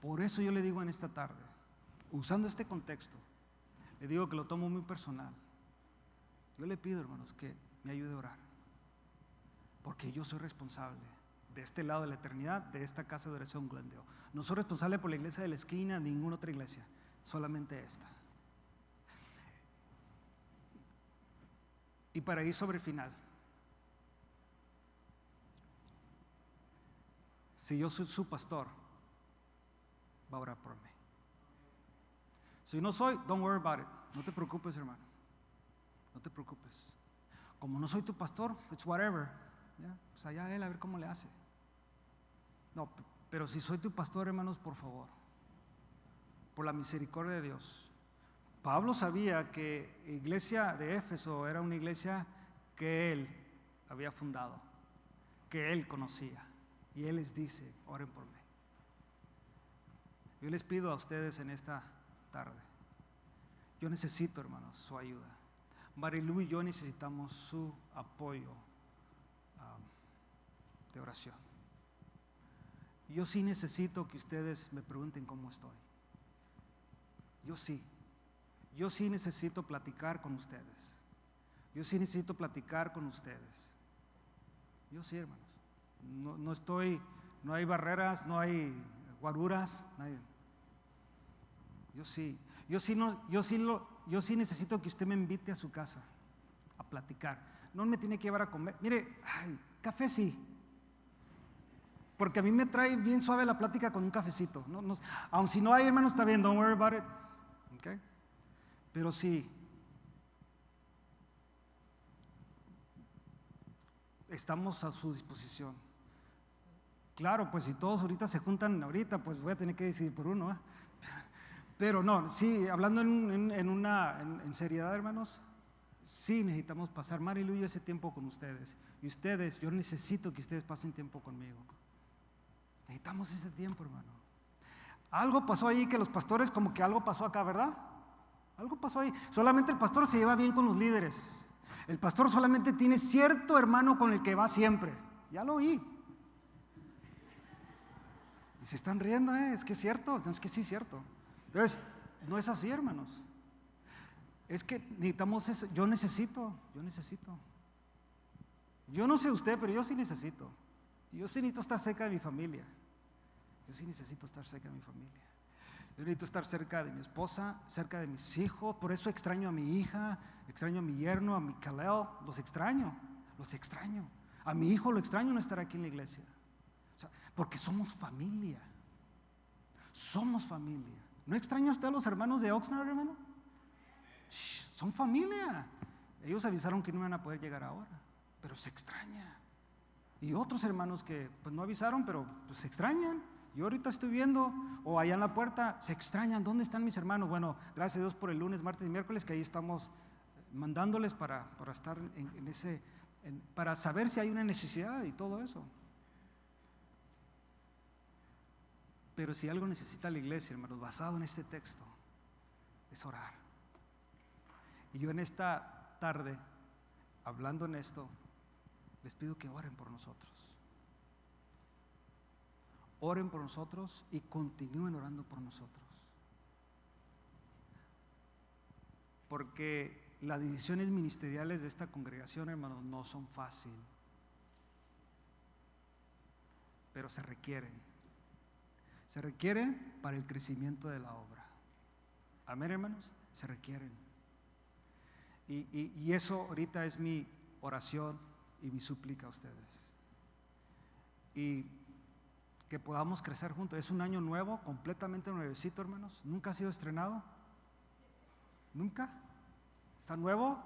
Por eso yo le digo en esta tarde, usando este contexto, le digo que lo tomo muy personal. Yo le pido, hermanos, que me ayude a orar, porque yo soy responsable de este lado de la eternidad, de esta casa de oración Glendale. No soy responsable por la iglesia de la esquina, ninguna otra iglesia, solamente esta. Y para ir sobre el final, si yo soy su pastor, va a orar por mí. Si no soy, don't worry about it. No te preocupes, hermano. No te preocupes. Como no soy tu pastor, it's whatever. ¿Ya? Pues allá él, a ver cómo le hace. No, pero si soy tu pastor, hermanos, por favor, por la misericordia de Dios. Pablo sabía que la iglesia de Éfeso era una iglesia que él había fundado, que él conocía. Y él les dice, oren por mí. Yo les pido a ustedes en esta tarde, yo necesito, hermanos, su ayuda. Marilu y yo necesitamos su apoyo de oración. Yo sí necesito que ustedes me pregunten cómo estoy. Yo sí necesito platicar con ustedes. Yo sí necesito platicar con ustedes. Yo sí, hermanos. No hay barreras, no hay guaruras. Yo sí necesito que usted me invite a su casa a platicar. No me tiene que llevar a comer. Mire, café sí. Porque a mí me trae bien suave la plática con un cafecito. Aun si no hay, hermanos, está bien, don't worry about it. Okay. Pero sí, estamos a su disposición. Claro, pues si todos ahorita se juntan ahorita, pues voy a tener que decidir por uno. Pero no, sí, hablando en seriedad, hermanos, sí necesitamos pasar, Marilu y yo, ese tiempo con ustedes. Y ustedes, yo necesito que ustedes pasen tiempo conmigo. Necesitamos ese tiempo, hermano. Algo pasó ahí que los pastores, como que algo pasó acá, ¿verdad? Algo pasó ahí. Solamente el pastor se lleva bien con los líderes. El pastor solamente tiene cierto hermano con el que va siempre. Ya lo oí. Y se están riendo, es que es cierto. No, es que sí es cierto. Entonces, no es así, hermanos. Es que necesitamos eso. Yo necesito. Yo no sé usted, pero yo sí necesito. Yo sí necesito estar cerca de mi familia. Yo necesito estar cerca de mi esposa, cerca de mis hijos. Por eso extraño a mi hija, extraño a mi yerno, a mi Kalel. Los extraño. A mi hijo lo extraño no estar aquí en la iglesia. O sea, porque somos familia. ¿No extraña usted a los hermanos de Oxnard, hermano? Son familia. Ellos avisaron que no iban a poder llegar ahora, pero se extraña. Y otros hermanos que pues no avisaron, pero pues se extrañan. Yo ahorita estoy viendo, o allá en la puerta, se extrañan. ¿Dónde están mis hermanos? Bueno, gracias a Dios por el lunes, martes y miércoles, que ahí estamos mandándoles para estar para saber si hay una necesidad y todo eso. Pero si algo necesita la iglesia, hermanos, basado en este texto, es orar. Y yo en esta tarde, hablando en esto, les pido que oren por nosotros. Oren por nosotros y continúen orando por nosotros. Porque las decisiones ministeriales de esta congregación, hermanos, no son fáciles, pero se requieren. Se requieren para el crecimiento de la obra. Amén, hermanos, se requieren. Y eso ahorita es mi oración y mi súplica a ustedes. Y que podamos crecer juntos. Es un año nuevo, completamente nuevecito, hermanos. Nunca ha sido estrenado. Nunca. Está nuevo.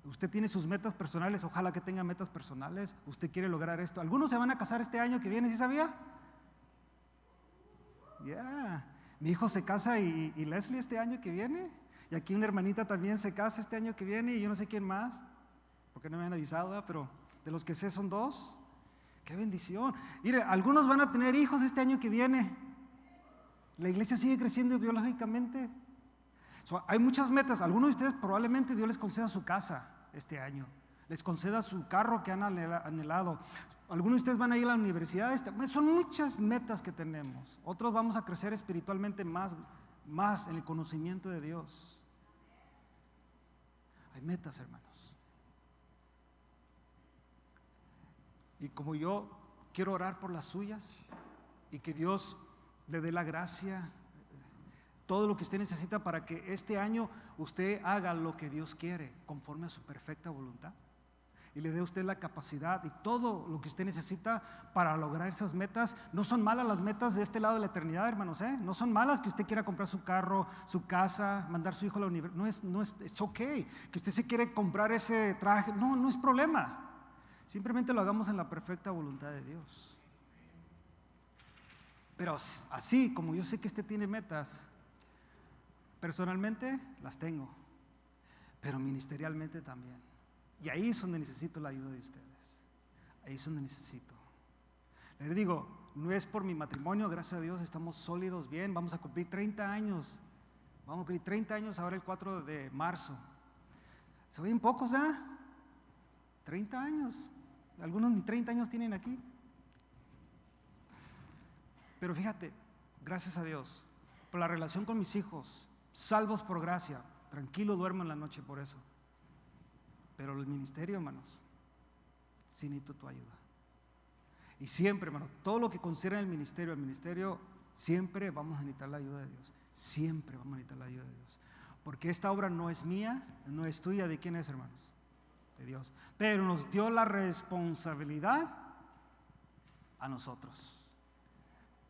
Usted tiene sus metas personales. Ojalá que tenga metas personales. Usted quiere lograr esto. Algunos se van a casar este año que viene, ¿sí sabía? Mi hijo se casa y Leslie este año que viene. Y aquí una hermanita también se casa este año que viene. Y yo no sé quién más, porque no me han avisado, ¿verdad? Pero de los que sé son 2. ¡Qué bendición! Mire, algunos van a tener hijos este año que viene. La iglesia sigue creciendo biológicamente. Hay muchas metas. Algunos de ustedes probablemente Dios les conceda su casa este año. Les conceda su carro que han anhelado. Algunos de ustedes van a ir a la universidad. Son muchas metas que tenemos. Otros vamos a crecer espiritualmente más en el conocimiento de Dios. Hay metas, hermanos. Y como yo quiero orar por las suyas y que Dios le dé la gracia, todo lo que usted necesita para que este año usted haga lo que Dios quiere conforme a su perfecta voluntad, y le dé a usted la capacidad y todo lo que usted necesita para lograr esas metas. No son malas las metas de este lado de la eternidad, hermanos, ¿eh? No son malas que usted quiera comprar su carro, su casa, mandar a su hijo a la universidad. No es ok. Que usted se quiere comprar ese traje, no es problema. Simplemente lo hagamos en la perfecta voluntad de Dios. Pero así como yo sé que usted tiene metas, personalmente las tengo, pero ministerialmente también. Y ahí es donde necesito la ayuda de ustedes. Ahí es donde necesito. Les digo, no es por mi matrimonio, gracias a Dios estamos sólidos, bien. Vamos a cumplir 30 años. Vamos a cumplir 30 años ahora el 4 de marzo. Se oyen pocos, ¿eh? 30 años. Algunos ni 30 años tienen aquí. Pero fíjate, gracias a Dios, por la relación con mis hijos, salvos por gracia, tranquilo duermo en la noche por eso. Pero el ministerio, hermanos, sí necesito tu ayuda. Y siempre, hermano, todo lo que considera el ministerio, siempre vamos a necesitar la ayuda de Dios. Siempre vamos a necesitar la ayuda de Dios. Porque esta obra no es mía, no es tuya. ¿De quién es, hermanos? De Dios. Pero nos dio la responsabilidad a nosotros.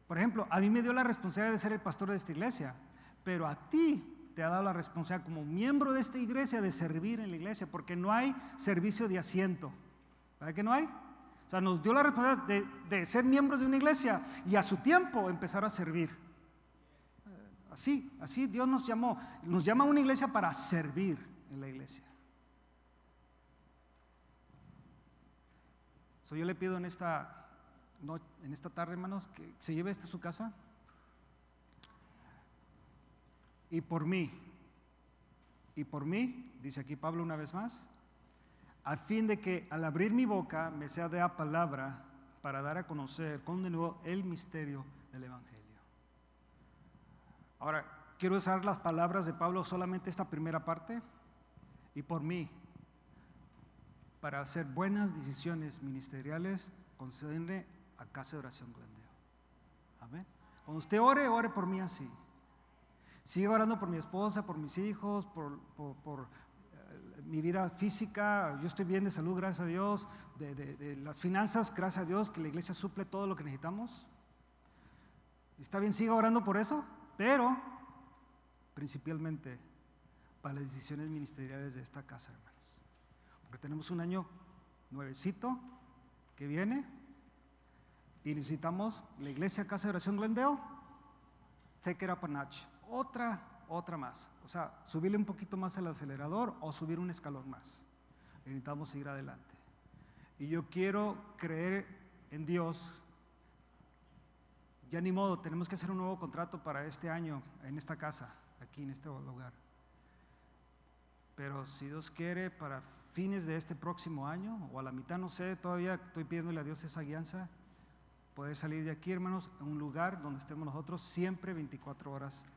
Por ejemplo, a mí me dio la responsabilidad de ser el pastor de esta iglesia, pero a ti te ha dado la responsabilidad como miembro de esta iglesia de servir en la iglesia, porque no hay servicio de asiento. ¿Verdad que no hay? O sea, nos dio la responsabilidad de ser miembros de una iglesia y a su tiempo empezar a servir. Así Dios nos llama a una iglesia para servir en la iglesia. Yo le pido en esta tarde, hermanos, que se lleve esto a su casa. Y por mí, dice aquí Pablo una vez más, a fin de que al abrir mi boca me sea dada palabra para dar a conocer con de nuevo el misterio del Evangelio. Ahora, quiero usar las palabras de Pablo solamente esta primera parte, y por mí, para hacer buenas decisiones ministeriales, concede a Casa de Oración Glendale. Amén. Cuando usted ore por mí así. Sigue orando por mi esposa, por mis hijos, por mi vida física. Yo estoy bien de salud, gracias a Dios. De las finanzas, gracias a Dios, que la iglesia suple todo lo que necesitamos. Está bien, siga orando por eso, pero principalmente para las decisiones ministeriales de esta casa, hermanos. Porque tenemos un año nuevecito que viene y necesitamos la iglesia Casa de Oración Glendale, take it up a notch. Otra más. O sea, subirle un poquito más al acelerador o subir un escalón más. Necesitamos seguir adelante. Y yo quiero creer en Dios. Ya ni modo, tenemos que hacer un nuevo contrato para este año en esta casa, aquí en este lugar. Pero si Dios quiere, para fines de este próximo año o a la mitad, no sé, todavía estoy pidiéndole a Dios esa guianza, poder salir de aquí, hermanos, a un lugar donde estemos nosotros siempre 24 horas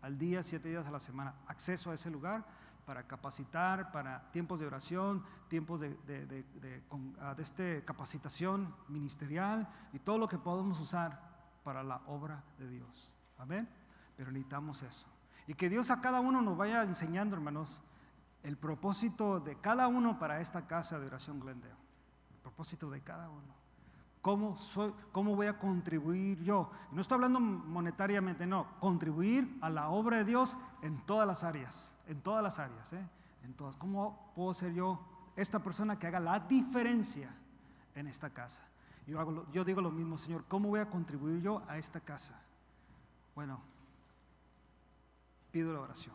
al día, 7 días a la semana, acceso a ese lugar para capacitar, para tiempos de oración, tiempos de capacitación ministerial y todo lo que podamos usar para la obra de Dios. Amén. Pero necesitamos eso. Y que Dios a cada uno nos vaya enseñando, hermanos, el propósito de cada uno para esta casa de oración Glendale. El propósito de cada uno. ¿Cómo voy a contribuir yo? No estoy hablando monetariamente, no. Contribuir a la obra de Dios en todas las áreas. En todas. ¿Cómo puedo ser yo esta persona que haga la diferencia en esta casa? Yo digo lo mismo, Señor, ¿cómo voy a contribuir yo a esta casa? Bueno, pido la oración.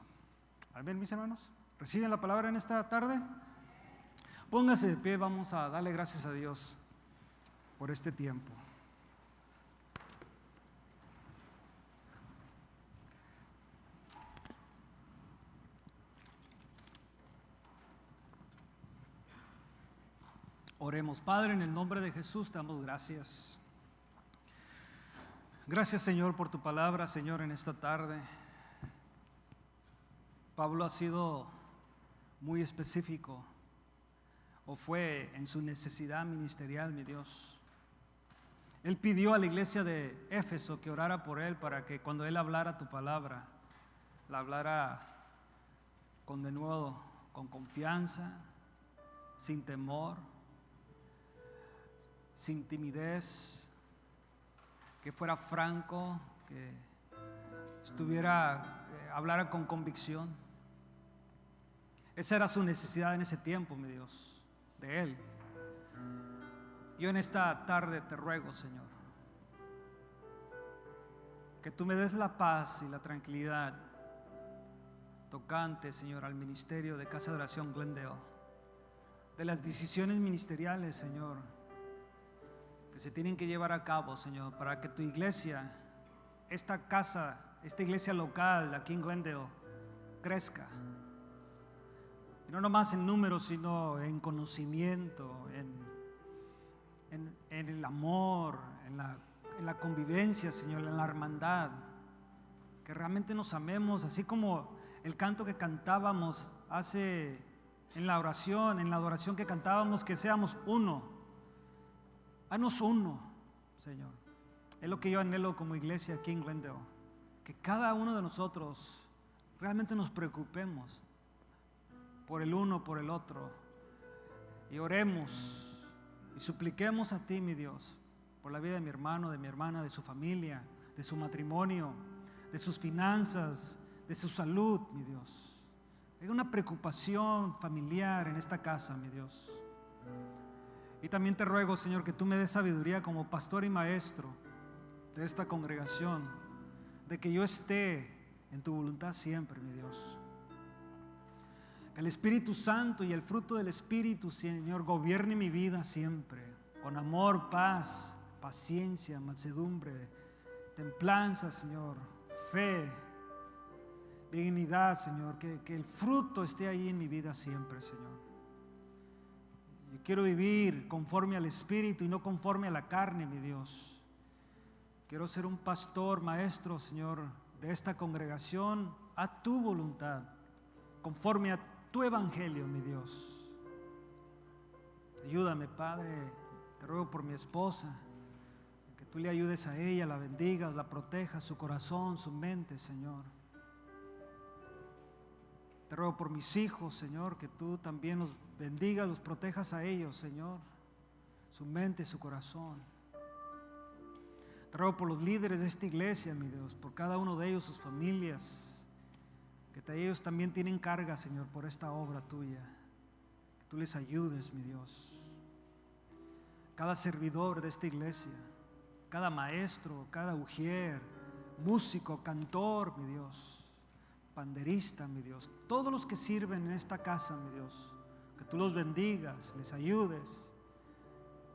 Amén, mis hermanos. ¿Reciben la palabra en esta tarde? Póngase de pie, vamos a darle gracias a Dios por este tiempo. Oremos. Padre, en el nombre de Jesús te damos gracias. Gracias, Señor, por tu palabra, Señor, en esta tarde. Pablo ha sido muy específico, o fue en su necesidad ministerial, mi Dios. Él pidió a la iglesia de Éfeso que orara por él para que cuando él hablara tu palabra, la hablara con denuedo, con confianza, sin temor, sin timidez, que fuera franco, que hablara con convicción. Esa era su necesidad en ese tiempo, mi Dios, de él. Yo en esta tarde te ruego, Señor, que tú me des la paz y la tranquilidad tocante, Señor, al ministerio de Casa de Oración Glendale, de las decisiones ministeriales, Señor, que se tienen que llevar a cabo, Señor, para que tu iglesia, esta casa, esta iglesia local aquí en Glendale, crezca. Y no nomás en números, sino en conocimiento, en el amor, en la convivencia, Señor, en la hermandad. Que realmente nos amemos, así como el canto que cantábamos en la oración, en la adoración que cantábamos, que seamos uno. Haznos uno, Señor. Es lo que yo anhelo como iglesia aquí en Glendale. Que cada uno de nosotros realmente nos preocupemos por el uno, por el otro. Y oremos y supliquemos a ti, mi Dios, por la vida de mi hermano, de mi hermana, de su familia, de su matrimonio, de sus finanzas, de su salud, mi Dios. Hay una preocupación familiar en esta casa, mi Dios. Y también te ruego, Señor, que tú me des sabiduría como pastor y maestro de esta congregación, de que yo esté en tu voluntad siempre, mi Dios. Que el Espíritu Santo y el fruto del Espíritu, Señor, gobierne mi vida siempre, con amor, paz, paciencia, mansedumbre, templanza, Señor, fe, dignidad, Señor, que el fruto esté ahí en mi vida siempre, Señor. Yo quiero vivir conforme al Espíritu y no conforme a la carne, mi Dios. Quiero ser un pastor, maestro, Señor, de esta congregación a tu voluntad, conforme a tu evangelio, mi Dios. Ayúdame, Padre, te ruego por mi esposa, que tú le ayudes a ella, la bendigas, la protejas, su corazón, su mente, Señor. Te ruego por mis hijos, Señor, que tú también los bendigas, los protejas a ellos, Señor, su mente, su corazón. Te ruego por los líderes de esta iglesia, mi Dios, por cada uno de ellos, sus familias, que ellos también tienen carga, Señor, por esta obra tuya. Que tú les ayudes, mi Dios. Cada servidor de esta iglesia, cada maestro, cada ujier, músico, cantor, mi Dios, panderista, mi Dios, todos los que sirven en esta casa, mi Dios, que tú los bendigas, les ayudes,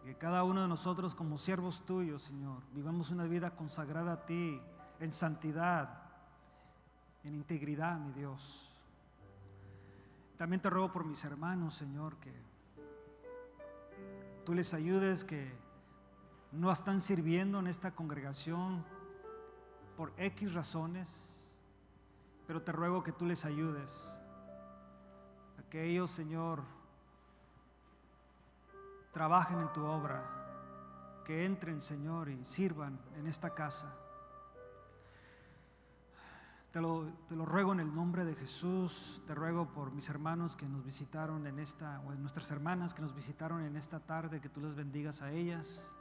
y que cada uno de nosotros como siervos tuyos, Señor, vivamos una vida consagrada a ti, en santidad, en integridad, mi Dios. También te ruego por mis hermanos, Señor, que tú les ayudes, que no están sirviendo en esta congregación por X razones, pero te ruego que tú les ayudes a que ellos, Señor, trabajen en tu obra, que entren, Señor, y sirvan en esta casa. Te lo ruego en el nombre de Jesús. Te ruego por mis hermanos que nos visitaron o nuestras hermanas que nos visitaron en esta tarde, que tú les bendigas a ellas,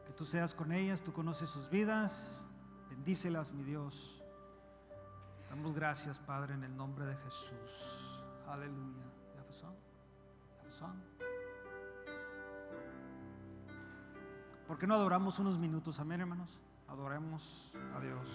que tú seas con ellas, tú conoces sus vidas, bendícelas, mi Dios. Damos gracias, Padre, en el nombre de Jesús. Aleluya. ¿Por qué no adoramos unos minutos? Amén, hermanos. Adoremos a Dios.